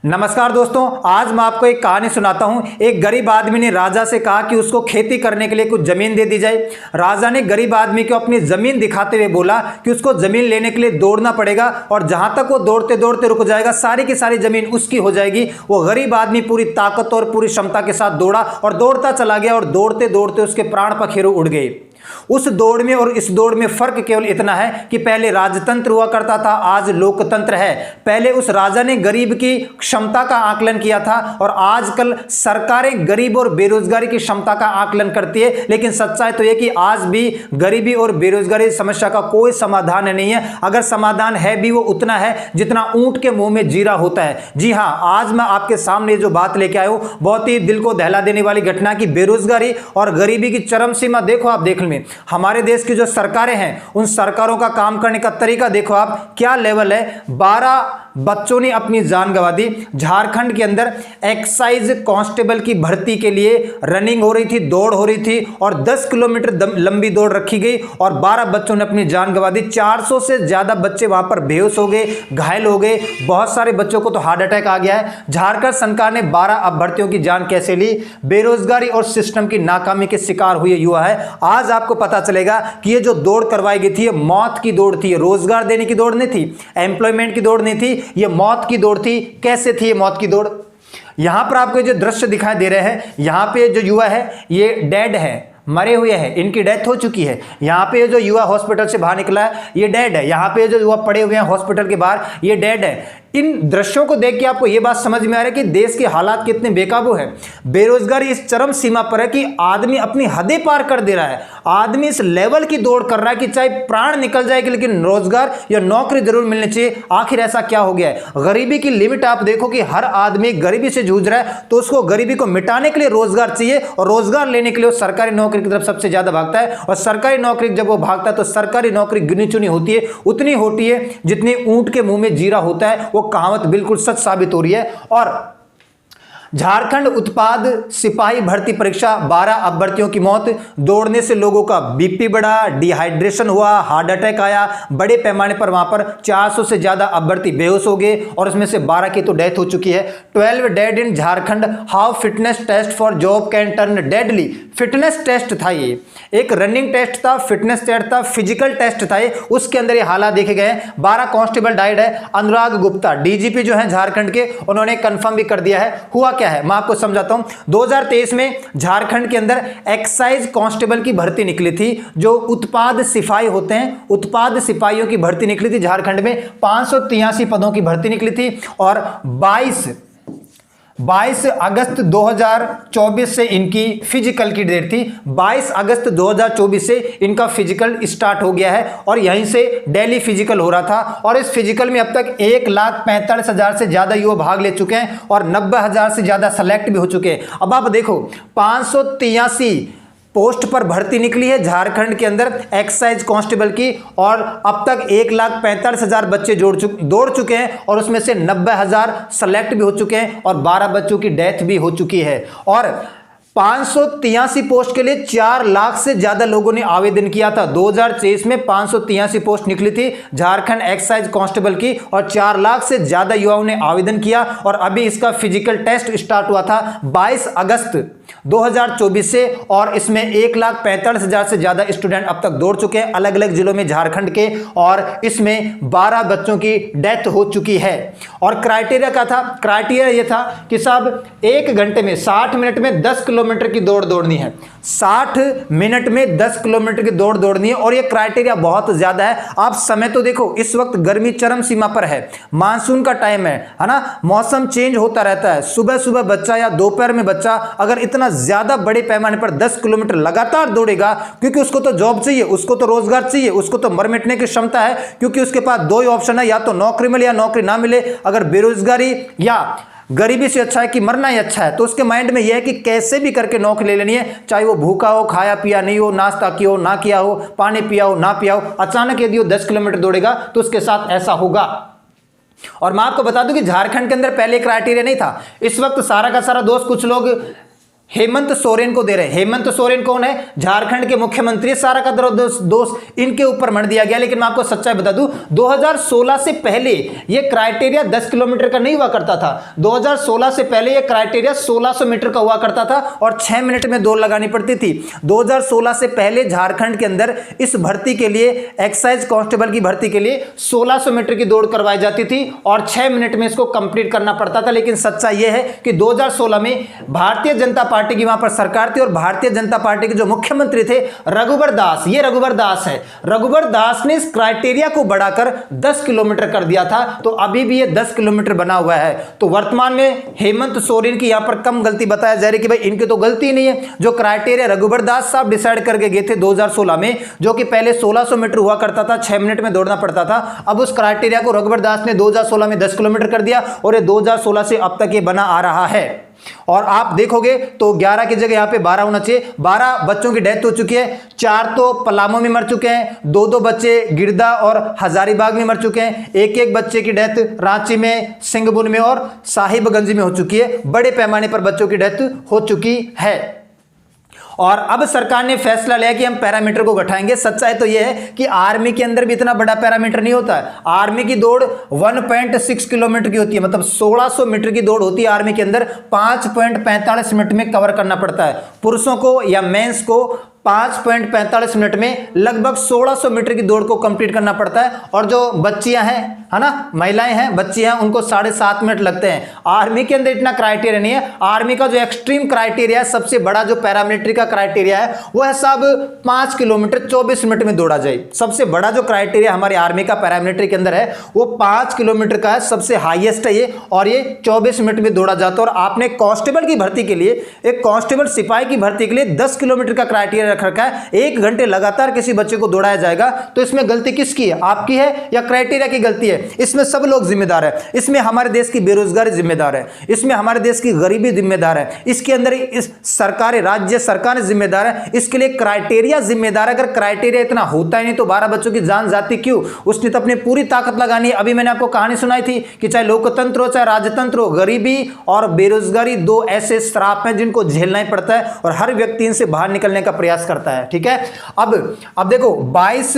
नमस्कार दोस्तों, आज मैं आपको एक कहानी सुनाता हूं। एक गरीब आदमी ने राजा से कहा कि उसको खेती करने के लिए कुछ जमीन दे दी जाए। राजा ने गरीब आदमी को अपनी जमीन दिखाते हुए बोला कि उसको जमीन लेने के लिए दौड़ना पड़ेगा और जहां तक वो दौड़ते दौड़ते रुक जाएगा सारी की सारी जमीन उसकी हो जाएगी। वो गरीब आदमी पूरी ताकत और पूरी क्षमता के साथ दौड़ा और दौड़ता चला गया और दौड़ते दौड़ते उसके प्राण पखेरु उड़ गए। उस दौड़ में और इस दौड़ में फर्क केवल इतना है कि पहले राजतंत्र हुआ करता था, आज लोकतंत्र है। पहले उस राजा ने गरीब की क्षमता का आकलन किया था और आजकल सरकारें गरीब और बेरोजगारी की क्षमता का आकलन करती है। लेकिन सच्चाई तो यह कि आज भी गरीबी और बेरोजगारी समस्या का कोई समाधान नहीं है। अगर समाधान है भी वो उतना है जितना ऊंट के मुंह में जीरा होता है। जी हां, आज मैं आपके सामने जो बात लेके आया हूं बहुत ही दिल को दहला देने वाली घटना की बेरोजगारी और गरीबी की चरम सीमा देखो आप देख में। हमारे देश की जो सरकारें हैं उन सरकारों का काम करने का तरीका देखो आप, क्या लेवल है। 12 बच्चों ने अपनी जान गंवा दी। झारखंड के अंदर एक्साइज कांस्टेबल की भर्ती के लिए रनिंग हो रही थी, दौड़ हो रही थी और 10 किलोमीटर लंबी दौड़ रखी गई और 12 बच्चों ने अपनी जान गंवा दी। 400 से ज्यादा बच्चे वहां पर बेहोश हो गए, घायल हो गए। बहुत सारे बच्चों को तो हार्ट अटैक आ गया है। झारखंड सरकार ने 12 अभ्यर्थियों की जान कैसे ली? बेरोजगारी और सिस्टम की नाकामी के शिकार हुए युवा है। आज आपको पता चलेगा कि ये जो दौड़ करवाई गई थी ये मौत की दौड़ थी, रोजगार देने की दौड़ नहीं थी, एम्प्लॉयमेंट की दौड़ नहीं थी, ये मौत की दौड़ थी। कैसे थी ये मौत की दौड़? यहां पर आपको जो दृश्य दिखाई दे रहे हैं, यहां पे जो युवा है ये डेड है, मरे हुए हैं, इनकी डेथ हो चुकी है। यहां पे जो युवा हॉस्पिटल से बाहर निकला है ये डेड है। यहां पे जो युवा पड़े हुए हैं हॉस्पिटल के बाहर ये डेड है। इन दृश्यों को देख के आपको यह बात समझ में आ रहा है कि देश के हालात कितने बेकाबू हैं। बेरोजगारी इस चरम सीमा पर है कि आदमी अपनी हदें पार कर दे रहा है। आदमी इस लेवल की दौड़ कर रहा है कि चाहे प्राण निकल जाएगी लेकिन रोजगार या नौकरी जरूर मिलनी चाहिए। आखिर ऐसा क्या हो गया है? गरीबी की लिमिट आप देखो कि हर आदमी गरीबी से जूझ रहा है तो उसको गरीबी को मिटाने के लिए रोजगार चाहिए और रोजगार लेने के लिए सरकारी नौकरी की तरफ सबसे ज्यादा भागता है। और सरकारी नौकरी जब वो भागता है तो सरकारी नौकरी गिनी चुनी होती है, उतनी होती है जितनी ऊंट के मुंह में जीरा होता है। वो कहावत बिल्कुल सच साबित हो रही है। और झारखंड उत्पाद सिपाही भर्ती परीक्षा, 12 अभ्यर्थियों की मौत। दौड़ने से लोगों का बीपी बढ़ा, डिहाइड्रेशन हुआ, हार्ट अटैक आया। बड़े पैमाने पर वहां पर 400 से ज्यादा अभ्यर्थी बेहोश हो गए और उसमें से 12 की तो डेथ हो चुकी है। 12 dead in Jharkhand, how fitness test for job can turn deadly. Fitness test था, ये एक रनिंग टेस्ट था, फिटनेस टेस्ट था, फिजिकल टेस्ट था, उसके अंदर ये हालात देखे गए। 12 कांस्टेबल डाइड है। अनुराग गुप्ता डीजीपी जो है झारखंड के, उन्होंने कंफर्म भी कर दिया है। हुआ क्या है मैं आपको समझाता हूं। 2023 में झारखंड के अंदर एक्साइज कांस्टेबल की भर्ती निकली थी, जो उत्पाद सिपाही होते हैं, उत्पाद सिपाहियों की भर्ती निकली थी झारखंड में। 583 पदों की भर्ती निकली थी और 22 अगस्त 2024 से इनकी फिजिकल की डेट थी। 22 अगस्त 2024 से इनका फिजिकल स्टार्ट हो गया है और यहीं से डेली फिजिकल हो रहा था। और इस फिजिकल में अब तक 1,45,000 से ज्यादा युवा भाग ले चुके हैं और 90,000 से ज्यादा सेलेक्ट भी हो चुके हैं। अब आप देखो 583 पोस्ट पर भर्ती निकली है झारखंड के अंदर एक्साइज कांस्टेबल की और अब तक 1,45,000 बच्चे दौड़ चुके हैं और उसमें से 90,000 सेलेक्ट भी हो चुके हैं और 12 बच्चों की डेथ भी हो चुकी है। और 583 पोस्ट के लिए 4 लाख से ज्यादा लोगों ने आवेदन किया था। 2023 में 583 पोस्ट निकली थी झारखंड एक्साइज कांस्टेबल की और 4 लाख से ज्यादा युवाओं ने आवेदन किया और अभी इसका फिजिकल टेस्ट स्टार्ट हुआ था 22 अगस्त 2024 से और इसमें 1,45,000 से ज्यादा स्टूडेंट अब तक दौड़ चुके हैं अलग अलग जिलों में झारखंड के और इसमें 12 बच्चों की डेथ हो चुकी है। और क्राइटेरिया क्या था? क्राइटेरिया यह था कि साहब 1 घंटे में 60 मिनट में 10 किलोमीटर की दौड़ दौड़नी है। 60 मिनट में 10 किलोमीटर की दौड़ दौड़नी है और यह क्राइटेरिया बहुत ज्यादा है। आप समय तो देखो, इस वक्त गर्मी चरम सीमा पर है, मानसून का टाइम है ना, मौसम चेंज होता रहता है। सुबह सुबह बच्चा या दोपहर में बच्चा अगर इतना ज्यादा बड़े पैमाने पर 10 किलोमीटर लगातार दौड़ेगा, क्योंकि उसको तो जॉब चाहिए, उसको तो रोजगार चाहिए, उसको तो मर मिटने की क्षमता है, क्योंकि उसके पास 2 ही ऑप्शन है, या तो नौकरी मिले या नौकरी ना मिले। अगर बेरोजगारी या गरीबी से अच्छा है कि मरना ही अच्छा है, तो उसके माइंड में यह है कि कैसे भी करके नौकरी ले लेनी है, चाहे वो भूखा हो, खाया पिया नहीं हो, नाश्ता किया हो ना किया हो, पानी पिया हो ना पिया हो। अचानक यदि वो 10 किलोमीटर दौड़ेगा तो उसके साथ ऐसा होगा। और मैं आपको बता दूं कि झारखंड के अंदर पहले क्राइटेरिया नहीं था। इस वक्त सारा का सारा दोस्त कुछ लोग हेमंत सोरेन को दे रहे हैं। हेमंत सोरेन कौन है? झारखंड के मुख्यमंत्री। सारा का दोष इनके ऊपर मढ़ दिया गया। लेकिन मैं आपको सच्चाई बता दूं, 2016 से पहले ये क्राइटेरिया 10 किलोमीटर का नहीं हुआ करता था। 2016 से पहले ये क्राइटेरिया 1600 मीटर का हुआ करता था और 6 मिनट में दौड़ लगानी पड़ती थी। 2016 से पहले झारखंड के अंदर इस भर्ती के लिए, एक्साइज कांस्टेबल की भर्ती के लिए 1600 मीटर की दौड़ करवाई जाती थी और 6 मिनट में इसको कंप्लीट करना पड़ता था। लेकिन सच्चाई यह है कि 2016 में भारतीय जनता पार्टी की वहां पर सरकार थी और भारतीय जनता पार्टी के जो मुख्यमंत्री थे रघुवर दास, ये रघुवर दास है, रघुवर दास ने इस क्राइटेरिया को बढ़ाकर 10 किलोमीटर कर दिया था। तो अभी भी ये 10 किलोमीटर बना हुआ है। तो वर्तमान में हेमंत सोरेन की यहां पर कम गलती बताया जा रही है कि भाई इनकी तो गलती नहीं है। जो क्राइटेरिया रघुवर दास साहब डिसाइड करके गए थे 2016 में, जो कि पहले 1600 मीटर हुआ करता था, 6 मिनट में दौड़ना पड़ता था, अब उस क्राइटेरिया को रघुवर दास ने 2016 में 10 किलोमीटर कर दिया और ये 2016 से अब तक ये बना आ रहा है। और आप देखोगे तो 11 की जगह यहां पे 12 होना चाहिए। 12 बच्चों की डेथ हो चुकी है, 4 तो पलामू में मर चुके हैं, 2 बच्चे गिरदा और हजारीबाग में मर चुके हैं, 1 बच्चे की डेथ रांची में, सिंहभूम में और साहिबगंज में हो चुकी है। बड़े पैमाने पर बच्चों की डेथ हो चुकी है। और अब सरकार ने फैसला लिया कि हम पैरामीटर को घटाएंगे। सच्चाई तो यह है कि आर्मी के अंदर भी इतना बड़ा पैरामीटर नहीं होता है। आर्मी की दौड़ 1.6 किलोमीटर की होती है, मतलब 1600 मीटर की दौड़ होती है आर्मी के अंदर, 5.45 मिनट में कवर करना पड़ता है। पुरुषों को या मेंस को 5.45 मिनट में लगभग 1600 मीटर की दौड़ को कंप्लीट करना पड़ता है। और जो बच्चियां हैं, है ना, महिलाएं हैं, बच्चियां, उनको 7.5 मिनट लगते हैं। आर्मी के अंदर इतना क्राइटेरिया नहीं है। आर्मी का जो एक्सट्रीम क्राइटेरिया है, सबसे बड़ा जो पैरामिलिट्री का क्राइटेरिया है, वो है सब 5 किलोमीटर 24 मिनट में दौड़ा जाए। सबसे बड़ा जो क्राइटेरिया हमारे आर्मी का पैरामिलिट्री के अंदर है वो 5 किलोमीटर का है, सबसे हाईएस्ट है ये, और ये 24 मिनट में दौड़ा जाता है। और आपने कांस्टेबल की भर्ती के लिए, एक कांस्टेबल सिपाही की भर्ती के लिए 10 किलोमीटर का क्राइटेरिया रख रखा है। 1 घंटे लगातार किसी बच्चे को दौड़ाया जाएगा। तो इसमें गलती किसकी है? आपकी है या क्राइटेरिया की गलती है? इसमें सब लोग जिम्मेदार है। इसमें हमारे देश की बेरोजगारी जिम्मेदार है, इसमें हमारे देश की गरीबी जिम्मेदार है, इसके अंदर इस सरकार, राज्य सरकार जिम्मेदार है, इसके लिए क्राइटेरिया जिम्मेदार है। अगर क्राइटेरिया इतना होता ही नहीं तो 12 बच्चों की जान जाती क्यों? उसने तो अपनी पूरी ताकत लगानी है। अभी मैंने आपको कहानी सुनाई थी कि चाहे लोकतंत्र हो चाहे राजतंत्र हो, गरीबी और बेरोजगारी 2 ऐसे श्राप हैं जिनको झेलना ही पड़ता है और हर व्यक्ति इनसे बाहर निकलने का प्रयास करता है। ठीक है, अब देखो 22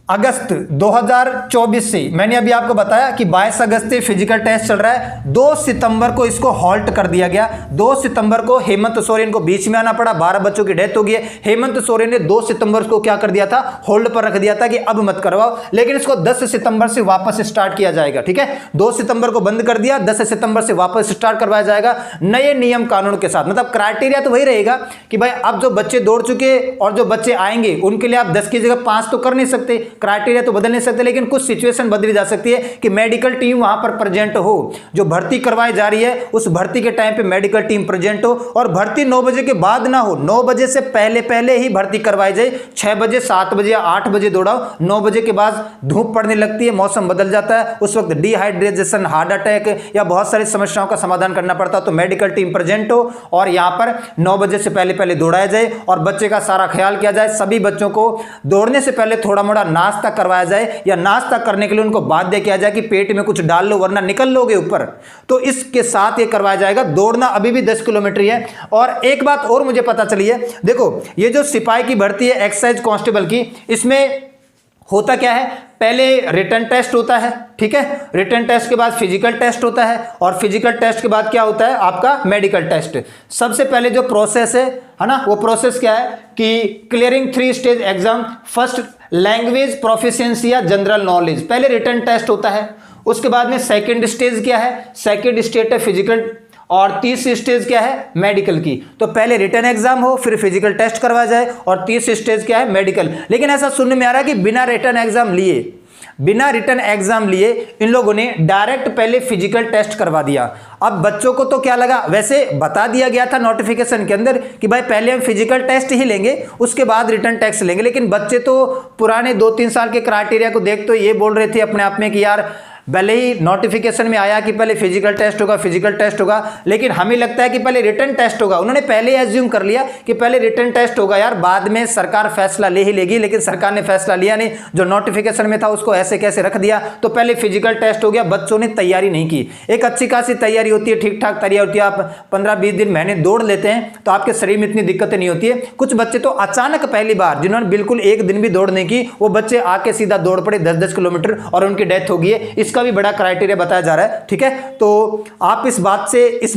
अगस्त 2024 से, मैंने अभी आपको बताया कि 22 अगस्त से फिजिकल टेस्ट चल रहा है। 2 सितंबर को इसको हॉल्ट कर दिया गया। 2 सितंबर को हेमंत सोरेन को बीच में आना पड़ा, 12 बच्चों की डेथ हो गई है। हेमंत सोरेन ने 2 सितंबर को क्या कर दिया था? होल्ड पर रख दिया था कि अब मत करवाओ, लेकिन इसको 10 सितंबर से वापस स्टार्ट किया जाएगा। ठीक है, 2 सितंबर को बंद कर दिया, 10 सितंबर से वापस स्टार्ट करवाया जाएगा नए नियम कानून के साथ। मतलब क्राइटेरिया तो वही रहेगा कि भाई अब जो बच्चे दौड़ चुके और जो बच्चे आएंगे उनके लिए आप 10 की जगह 5 तो कर नहीं सकते, क्राइटेरिया तो बदल नहीं सकते, लेकिन कुछ सिचुएशन बदली जा सकती है कि मेडिकल टीम वहां पर प्रेजेंट हो। जो भर्ती करवाई जा रही है उस भर्ती के टाइम पे मेडिकल टीम प्रेजेंट हो और भर्ती 9 बजे के बाद ना हो, 9 बजे से पहले ही भर्ती करवाई जाए। 6 बजे, 7 बजे या 8 बजे दौड़ाओ, 9 बजे के बाद धूप पड़ने लगती है, मौसम बदल जाता है, उस वक्त डिहाइड्रेशन, हार्ट अटैक या बहुत सारी समस्याओं का समाधान करना पड़ता है। तो मेडिकल टीम प्रेजेंट हो और यहां पर 9 बजे से पहले दौड़ाया जाए और बच्चे का सारा ख्याल किया जाए। सभी बच्चों को दौड़ने से पहले थोड़ा मोड़ा नाश्ता करवाया जाए या नाश्ता करने के लिए उनको बाध्य किया जाए कि पेट में कुछ डाल लो वरना निकल लोगे ऊपर। तो इसके साथ ये करवाया जाएगा। दौड़ना अभी भी 10 किलोमीटर है। और एक बात और मुझे पता चली है, देखो ये जो सिपाही की भर्ती है एक्साइज कांस्टेबल की, इसमें होता क्या है? पहले रिटन टेस्ट होता है, ठीक है, रिटन टेस्ट के बाद फिजिकल टेस्ट होता है और फिजिकल टेस्ट के बाद क्या होता है? आपका मेडिकल टेस्ट। सबसे पहले जो प्रोसेस है ना, वो प्रोसेस क्या है कि clearing 3 stage exam, first language proficiency या जनरल नॉलेज, पहले रिटन टेस्ट होता है। उसके बाद में सेकंड स्टेज क्या है? सेकंड स्टेज है फिजिकल, और तीसरी स्टेज क्या है? मेडिकल की। तो पहले रिटन एग्जाम हो, फिर फिजिकल टेस्ट करवाया जाए और तीसरी स्टेज क्या है? मेडिकल। लेकिन ऐसा सुनने में आ रहा है कि बिना रिटन एग्जाम लिए इन लोगों ने डायरेक्ट पहले फिजिकल टेस्ट करवा दिया। अब बच्चों को तो क्या लगा, वैसे बता दिया गया था नोटिफिकेशन के अंदर कि भाई पहले हम फिजिकल टेस्ट ही लेंगे उसके बाद रिटन टेस्ट लेंगे, लेकिन बच्चे तो पुराने 2-3 साल के क्राइटेरिया को देख तो ये बोल रहे थे अपने आप में कि यार भले ही नोटिफिकेशन में आया कि पहले फिजिकल टेस्ट होगा, फिजिकल टेस्ट होगा, लेकिन हमें लगता है कि पहले रिटन टेस्ट होगा। उन्होंने पहले एज्यूम कर लिया कि पहले रिटन टेस्ट होगा यार, बाद में सरकार फैसला ले ही लेगी, लेकिन सरकार ने फैसला लिया नहीं, जो नोटिफिकेशन में था उसको ऐसे कैसे रख दिया। तो पहले फिजिकल टेस्ट हो गया, बच्चों ने तैयारी नहीं की। एक अच्छी खासी तैयारी होती है, ठीक ठाक तैयारी होती है, आप 15-20 दिन महीने दौड़ लेते हैं तो आपके शरीर में इतनी दिक्कतें नहीं होती है। कुछ बच्चे तो अचानक पहली बार, जिन्होंने बिल्कुल एक दिन भी दौड़ नहीं की, वो बच्चे आके सीधा दौड़ पड़े 10-10 किलोमीटर और उनकी डेथ हो गई है। इसका भी बड़ा क्राइटेरिया बताया जा रहा है, ठीक है। तो आप इस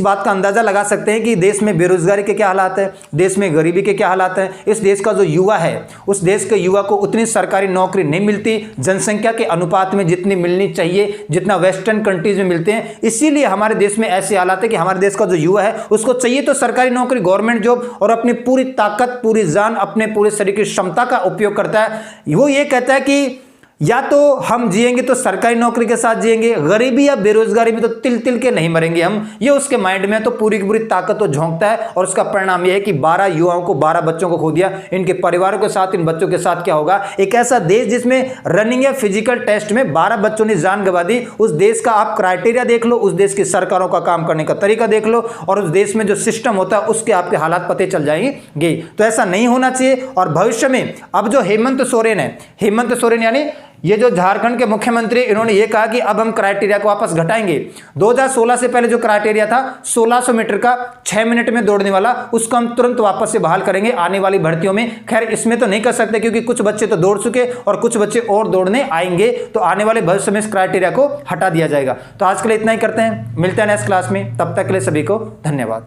बात का अंदाजा लगा सकते हैं कि देश में बेरोजगारी के क्या हालात है, देश में गरीबी के क्या हालात हैं। इस देश का जो युवा है, उस देश के युवा को उतनी सरकारी नौकरी नहीं मिलती जनसंख्या के अनुपात में जितनी मिलनी चाहिए, जितना वेस्टर्न कंट्रीज में मिलते हैं। इसीलिए हमारे देश में ऐसे हालात है कि हमारे देश का जो युवा है उसको चाहिए तो सरकारी नौकरी, गवर्नमेंट जॉब, और अपनी पूरी ताकत, पूरी जान, अपने पूरे शरीर की क्षमता का उपयोग करता है। वो ये कहता है कि या तो हम जिएंगे तो सरकारी नौकरी के साथ जिएंगे, गरीबी या बेरोजगारी में तो तिल तिल के नहीं मरेंगे हम, ये उसके माइंड में है। तो पूरी की पूरी ताकत तो झोंकता है और उसका परिणाम यह है कि 12 युवाओं को, 12 बच्चों को खो दिया। इनके परिवारों के साथ, इन बच्चों के साथ क्या होगा। एक ऐसा देश जिसमें रनिंग या फिजिकल टेस्ट में 12 बच्चों ने जान गंवा दी, उस देश का आप क्राइटेरिया देख लो, उस देश की सरकारों का काम करने का तरीका देख लो, और उस देश में जो सिस्टम होता है उसके आपके हालात पते चल जाएंगे। तो ऐसा नहीं होना चाहिए। और भविष्य में अब जो हेमंत सोरेन है, हेमंत सोरेन यानी ये जो झारखंड के मुख्यमंत्री, इन्होंने ये कहा कि अब हम क्राइटेरिया को वापस घटाएंगे। 2016 से पहले जो क्राइटेरिया था 1600 मीटर का 6 मिनट में दौड़ने वाला, उसको हम तुरंत वापस से बहाल करेंगे आने वाली भर्तियों में। खैर इसमें तो नहीं कर सकते क्योंकि कुछ बच्चे तो दौड़ चुके और कुछ बच्चे और दौड़ने आएंगे, तो आने वाले भविष्य में इस क्राइटेरिया को हटा दिया जाएगा। तो आज के लिए इतना ही करते हैं, मिलते हैं नेक्स्ट क्लास में, तब तक के लिए सभी को धन्यवाद।